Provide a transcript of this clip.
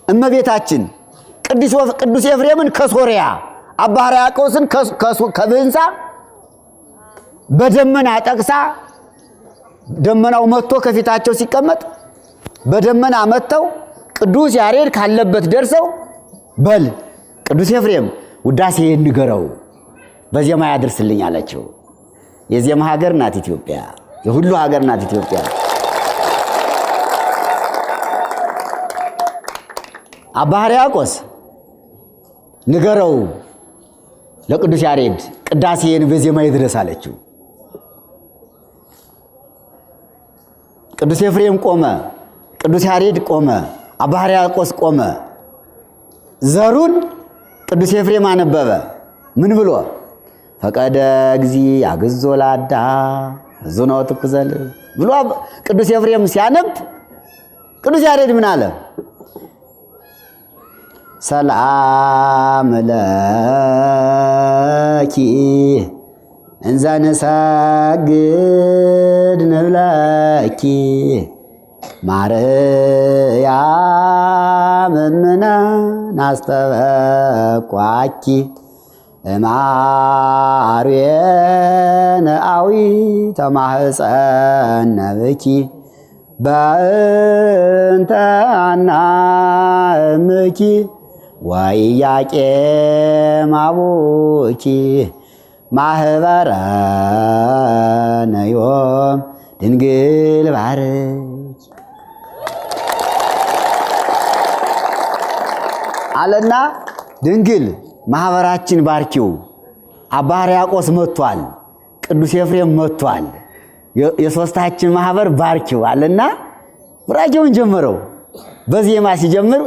እመቤታችን ቅዱስ ኤፍሬምን ከሶሪያ አባ ሕርያቆስን ከብህንሳ በደመና ጠቅሳ ደመናው መጥቶ ከፊታቸው ሲቀመጥ በደመና መጥተው ቅዱስ ያሬድ ካለበት ደርሰው በል ቅዱስ ኤፍሬም ውዳሴ ንገረው በዜማ ያድርስልኝ አላቸው። የዜማ ሀገር ናት ኢትዮጵያ፣ የሁሉ ሀገር ናት ኢትዮጵያ። አባ ሕርያቆስ ንገረው ለቅዱስ ያሬድ ቅዳሴን በዜማ ይድረስ አለችው። ቅዱስ ኤፍሬም ቆመ፣ ቅዱስ ያሬድ ቆመ፣ አባ ሕርያቆስ ቆመ። ዘሩን ቅዱስ ኤፍሬም አነበበ። ምን ብሎ? ፈቀደ እግዚ ያግዞ ላዳ ዙኖ ትኩዘል ብሎ ቅዱስ ኤፍሬም ሲያነብ ቅዱስ ያሬድ ምን አለ? ሰላም ለኪ እንዘ ንሰግድ ንብለኪ ማርያም እምነ ናስተበቋኪ እማርዌነ አዊ ተማህፀነ ብኪ በእንተ አናእምኪ ወኢያቄም አቡኪ ማህበረነ ዮም ድንግል ባርኪ አለና ድንግል ማህበራችን ባርኪው። አባ ሕርያቆስ መጥቷል፣ ቅዱስ ኤፍሬም መጥቷል፣ የሶስታችን ማህበር ባርኪው አለና ቡራኬውን ጀመረው። በዜማ ሲጀምር